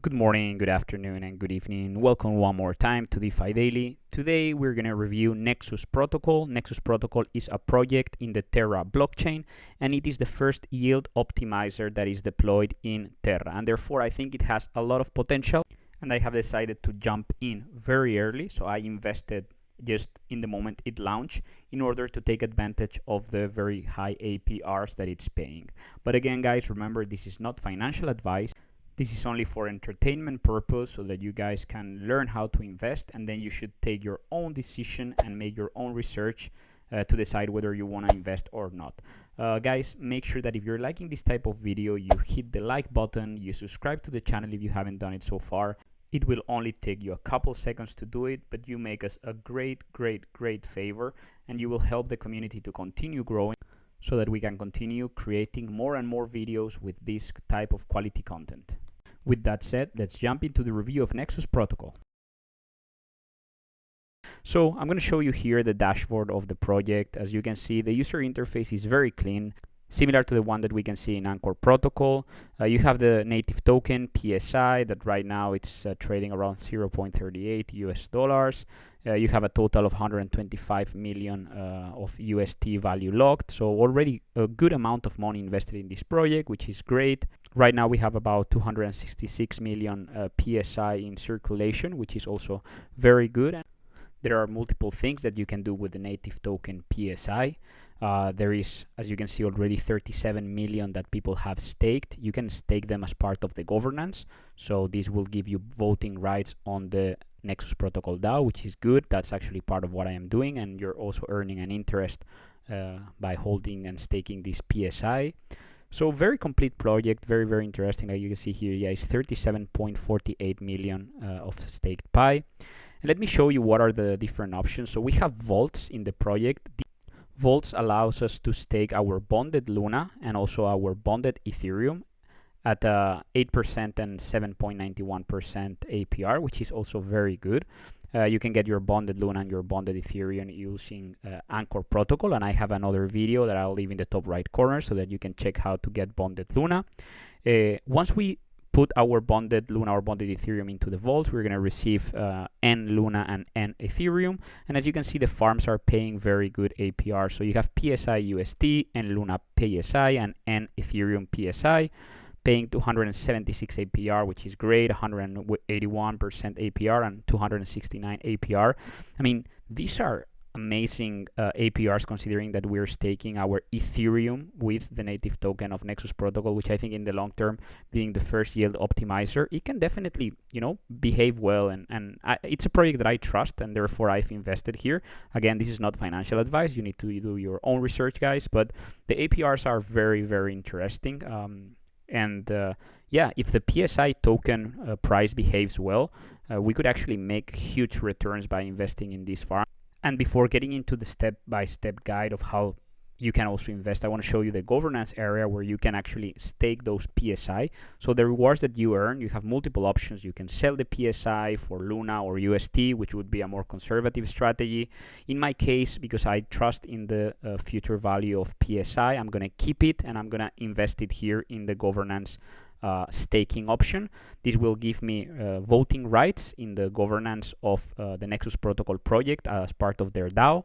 Good morning, good afternoon, and good evening. Welcome one more time to DeFi Daily. Today we're going to review Nexus Protocol. Nexus Protocol is a project in the Terra blockchain, and it is the first yield optimizer that is deployed in Terra. And therefore, I think it has a lot of potential. And I have decided to jump in very early. So I invested just in the moment it launched in order to take advantage of the very high APRs that it's paying. But again, guys, remember, this is not financial advice. This is only for entertainment purpose so that you guys can learn how to invest, and then you should take your own decision and make your own research to decide whether you want to invest or not. Guys, make sure that if you're liking this type of video, you hit the like button, you subscribe to the channel if you haven't done it so far. It will only take you a couple seconds to do it, but you make us a great favor, and you will help the community to continue growing so that we can continue creating more and more videos with this type of quality content. With that said, let's jump into the review of Nexus Protocol. So I'm going to show you here the dashboard of the project. As you can see, the user interface is very clean, similar to the one that we can see in Anchor Protocol. You have the native token PSI that right now it's trading around 0.38 US dollars. You have a total of 125 million of UST value locked. So already a good amount of money invested in this project, which is great. Right now we have about 266 million PSI in circulation, which is also very good. There are multiple things that you can do with the native token PSI. There is, as you can see, already 37 million that people have staked. You can stake them as part of the governance. So this will give you voting rights on the Nexus Protocol DAO, which is good. That's actually part of what I am doing. And you're also earning an interest by holding and staking this PSI. So very complete project, very interesting. Like you can see here, yeah, it's 37.48 million of staked Pi. And let me show you what are the different options. So we have vaults in the project. Vaults allows us to stake our bonded LUNA and also our bonded Ethereum at 8% and 7.91% APR, which is also very good. You can get your bonded LUNA and your bonded Ethereum using Anchor Protocol, and I have another video that I'll leave in the top right corner so that you can check how to get bonded LUNA. Once we put our bonded LUNA or bonded Ethereum into the vault, we're going to receive nLUNA and nEthereum. And as you can see, the farms are paying very good APR. So you have PSI USD, nLUNA PSI, and nEthereum PSI, paying 276 APR, which is great, 181% APR and 269 APR. I mean, these are amazing APRs, considering that we're staking our Ethereum with the native token of Nexus Protocol, which I think in the long term, being the first yield optimizer, it can definitely, behave well. And it's a project that I trust, and therefore I've invested here. Again, this is not financial advice. You need to do your own research, guys. But the APRs are very interesting. Yeah, if the PSI token price behaves well, we could actually make huge returns by investing in this farm. And before getting into the step-by-step guide of how you can also invest, I want to show you the governance area where you can actually stake those PSI. So the rewards that you earn, you have multiple options. You can sell the PSI for LUNA or UST, which would be a more conservative strategy. In my case, because I trust in the future value of PSI, I'm going to keep it and I'm going to invest it here in the governance staking option. This will give me voting rights in the governance of the Nexus Protocol project as part of their DAO,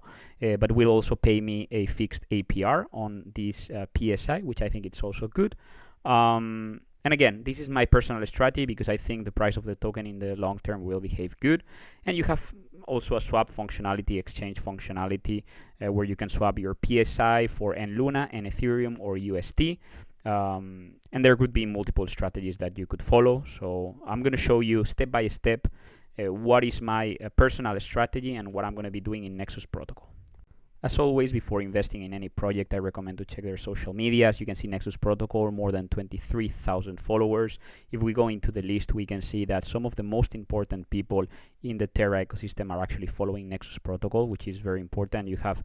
but will also pay me a fixed APR on this PSI, which I think it's also good. And again, this is my personal strategy because I think the price of the token in the long term will behave good. And you have also a swap functionality, exchange functionality, where you can swap your PSI for nLUNA and Ethereum or UST. And there could be multiple strategies that you could follow. So I'm going to show you step by step what is my personal strategy and what I'm going to be doing in Nexus Protocol. As always, before investing in any project, I recommend to check their social media. As you can see, Nexus Protocol, more than 23,000 followers. If we go into the list, we can see that some of the most important people in the Terra ecosystem are actually following Nexus Protocol, which is very important. You have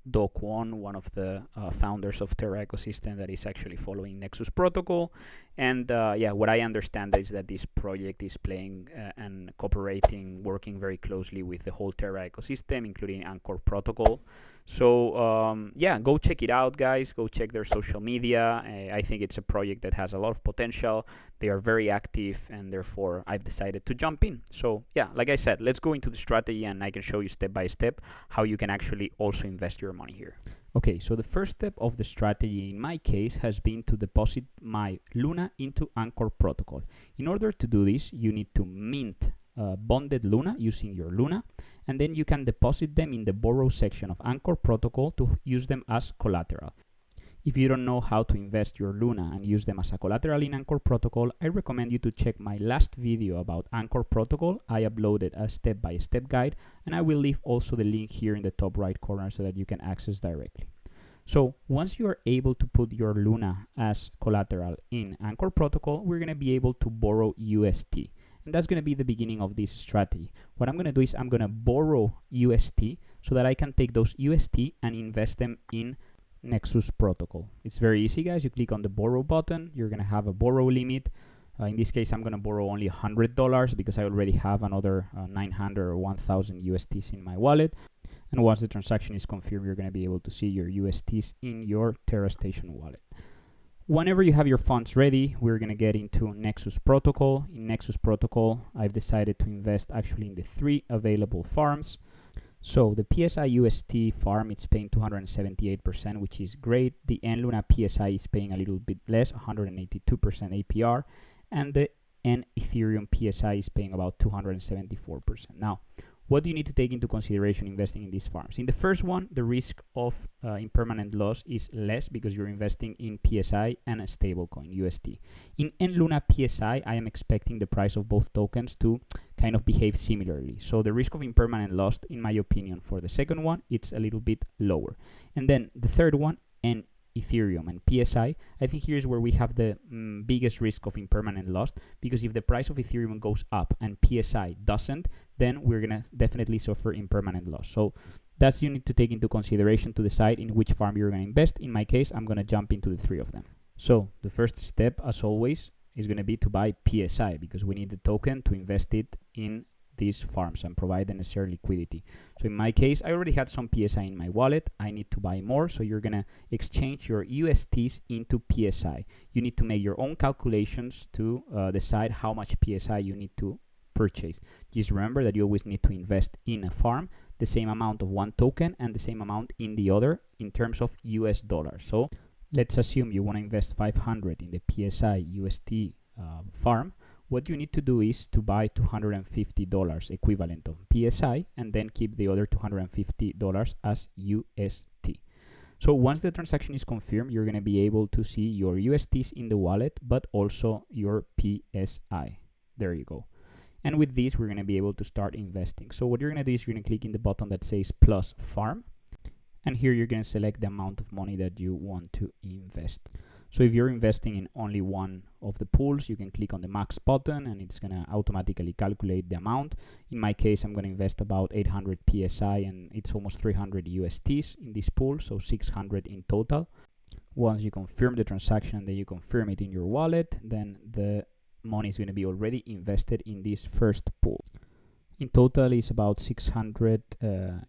Do Kwon, one of the founders of Terra ecosystem that is actually following Nexus Protocol. And yeah, what I understand is that this project is playing and cooperating, working very closely with the whole Terra ecosystem, including Anchor Protocol. So yeah, go check it out, guys. Go check their social media. I think it's a project that has a lot of potential. They are very active, and therefore I've decided to jump in. So yeah, like I said, let's go into the strategy, and I can show you step by step how you can actually also invest your money here. Okay, so the first step of the strategy in my case has been to deposit my LUNA into Anchor Protocol. In order to do this, you need to mint bonded LUNA using your LUNA, and then you can deposit them in the borrow section of Anchor Protocol to use them as collateral. If you don't know how to invest your LUNA and use them as a collateral in Anchor Protocol, I recommend you to check my last video about Anchor Protocol. I uploaded a step-by-step guide, and I will leave also the link here in the top right corner so that you can access directly. So once you are able to put your LUNA as collateral in Anchor Protocol, we're going to be able to borrow UST. And that's going to be the beginning of this strategy. What I'm going to do is I'm going to borrow UST so that I can take those UST and invest them in Nexus Protocol. It's very easy, guys. You click on the borrow button. You're going to have a borrow limit. In this case, I'm going to borrow only $100 because I already have another 900 or 1000 USTs in my wallet. And once the transaction is confirmed, you're going to be able to see your USTs in your Terra Station wallet. Whenever you have your funds ready, we're going to get into Nexus Protocol. In Nexus Protocol, I've decided to invest actually in the 3 available farms. So the PSI UST farm, it's paying 278%, which is great. The nLUNA PSI is paying a little bit less, 182% APR. And the nETH PSI is paying about 274%. Now, what do you need to take into consideration investing in these farms? In the first one, the risk of impermanent loss is less because you're investing in PSI and a stablecoin, UST. In nLUNA PSI, I am expecting the price of both tokens to kind of behave similarly. So the risk of impermanent loss, in my opinion, for the second one, it's a little bit lower. And then the third one, Ethereum and PSI, I think here's where we have the biggest risk of impermanent loss, because if the price of Ethereum goes up and PSI doesn't, then we're gonna definitely suffer impermanent loss. So that's you need to take into consideration to decide in which farm you're gonna invest. In my case, I'm gonna jump into the 3 of them. So the first step, as always, is gonna be to buy PSI because we need the token to invest it in these farms and provide the necessary liquidity. So in my case, I already had some PSI in my wallet. I need to buy more. So you're going to exchange your USTs into PSI. You need to make your own calculations to decide how much PSI you need to purchase. Just remember that you always need to invest in a farm the same amount of one token and the same amount in the other in terms of US dollars. So let's assume you want to invest 500 in the PSI UST farm. What you need to do is to buy $250 equivalent of PSI and then keep the other $250 as UST. So once the transaction is confirmed, you're going to be able to see your USTs in the wallet, but also your PSI. There you go. And with this, we're going to be able to start investing. So what you're going to do is you're going to click in the button that says plus farm. And here you're going to select the amount of money that you want to invest. So if you're investing in only one of the pools, you can click on the max button and it's going to automatically calculate the amount. In my case, I'm going to invest about 800 PSI and it's almost 300 USTs in this pool, so 600 in total. Once you confirm the transaction, then you confirm it in your wallet, then the money is going to be already invested in this first pool. In total, it's about 600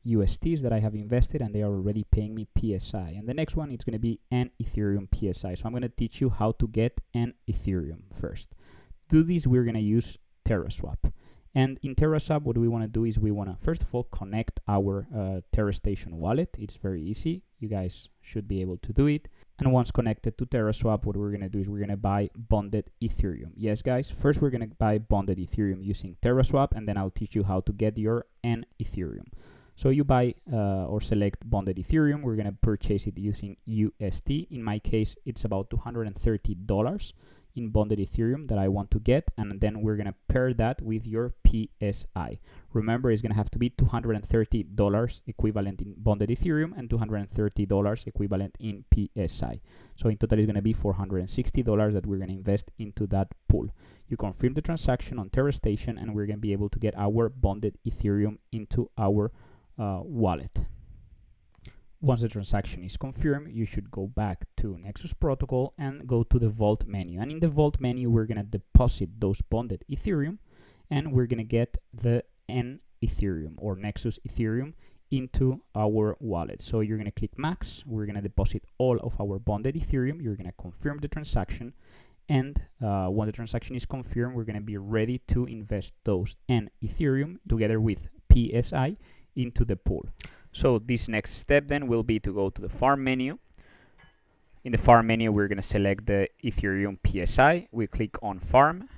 USTs that I have invested, and they are already paying me PSI. And the next one is going to be an Ethereum PSI. So I'm going to teach you how to get an Ethereum first. To do this, we're going to use TerraSwap. And in TerraSwap, what we want to do is we want to, first of all, connect our Terra Station wallet. It's very easy. You guys should be able to do it. And once connected to TerraSwap, what we're going to do is we're going to buy bonded Ethereum. Yes, guys, first we're going to buy bonded Ethereum using TerraSwap, and then I'll teach you how to get your N Ethereum. So you buy or select bonded Ethereum. We're going to purchase it using UST. In my case, it's about $230 in bonded Ethereum that I want to get, and then we're going to pair that with your PSI. Remember, it's going to have to be $230 equivalent in bonded Ethereum and $230 equivalent in PSI. So in total, it's going to be $460 that we're going to invest into that pool. You confirm the transaction on Terra Station, and we're going to be able to get our bonded Ethereum into our wallet. Once the transaction is confirmed, you should go back to Nexus Protocol and go to the Vault menu. And in the Vault menu, we're going to deposit those bonded Ethereum, and we're going to get the nETH or Nexus Ethereum into our wallet. So you're going to click max. We're going to deposit all of our bonded Ethereum. You're going to confirm the transaction. And once the transaction is confirmed, we're going to be ready to invest those nETH together with PSI into the pool. So this next step then will be to go to the farm menu. In the farm menu, we're going to select the Ethereum PSI. We click on farm,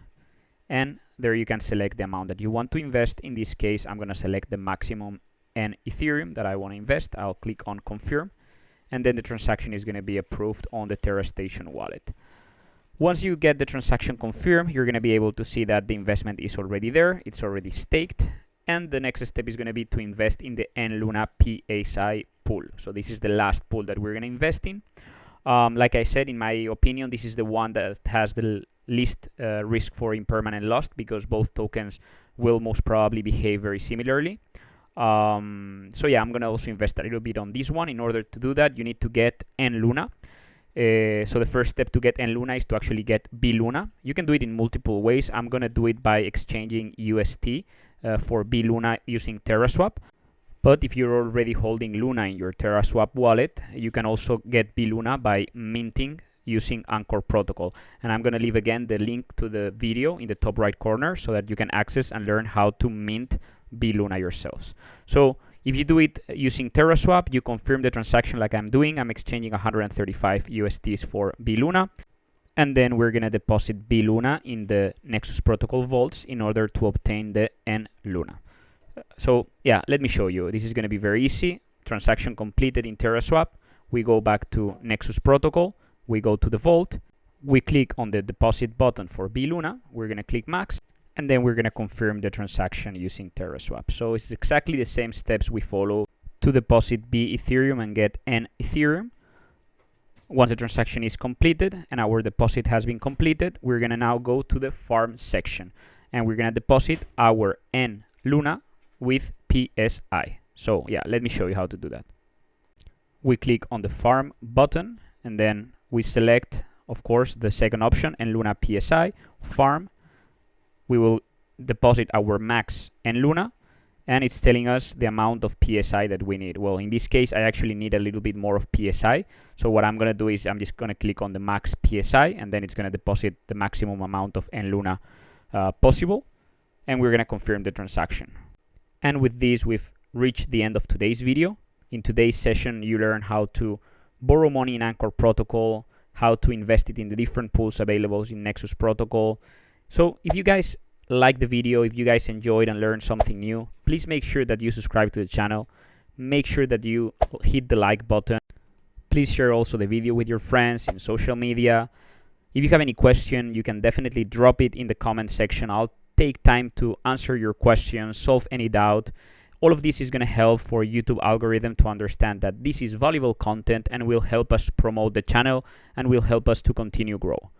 and there you can select the amount that you want to invest. In this case, I'm going to select the maximum nETH that I want to invest. I'll click on confirm, and then the transaction is going to be approved on the Terra Station wallet. Once you get the transaction confirmed, you're going to be able to see that the investment is already there. It's already staked. And the next step is going to be to invest in the nLUNA PSI pool. So this is the last pool that we're going to invest in. Like I said, in my opinion, this is the one that has the least risk for impermanent loss, because both tokens will most probably behave very similarly. So yeah, I'm going to also invest a little bit on this one. In order to do that, you need to get nLUNA. So the first step to get nLUNA is to actually get bLUNA. You can do it in multiple ways. I'm going to do it by exchanging UST for bLUNA using TerraSwap. But if you're already holding LUNA in your TerraSwap wallet, you can also get bLUNA by minting using Anchor Protocol. And I'm going to leave again the link to the video in the top right corner so that you can access and learn how to mint bLUNA yourselves. So if you do it using TerraSwap, you confirm the transaction like I'm doing. I'm exchanging 135 USDs for bLUNA. And then we're going to deposit bLUNA in the Nexus Protocol vaults in order to obtain the nLUNA. So yeah, let me show you. This is going to be very easy. Transaction completed in TerraSwap. We go back to Nexus Protocol. We go to the vault. We click on the deposit button for bLUNA. We're going to click max. And then we're going to confirm the transaction using TerraSwap. So it's exactly the same steps we follow to deposit bETH and get nETH. Once the transaction is completed and our deposit has been completed, we're going to now go to the farm section. And we're going to deposit our nLUNA with PSI. So yeah, let me show you how to do that. We click on the farm button, and then we select, of course, the second option, nLUNA PSI, farm. We will deposit our max nLUNA, and it's telling us the amount of PSI that we need. Well, in this case, I actually need a little bit more of PSI. So what I'm going to do is I'm just going to click on the max PSI, and then it's going to deposit the maximum amount of nLUNA possible. And we're going to confirm the transaction. And with this, we've reached the end of today's video. In today's session, you learn how to borrow money in Anchor Protocol, how to invest it in the different pools available in Nexus Protocol. So if you guys like the video, if you guys enjoyed and learned something new, please make sure that you subscribe to the channel. Make sure that you hit the like button. Please share also the video with your friends in social media. If you have any question, you can definitely drop it in the comment section. I'll take time to answer your questions, solve any doubt. All of this is going to help for YouTube algorithm to understand that this is valuable content and will help us promote the channel and will help us to continue grow.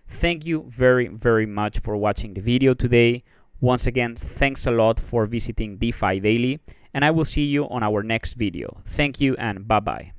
Thank you very, very much for watching the video today. Once again, thanks a lot for visiting DeFi Daily, and I will see you on our next video. Thank you and bye-bye.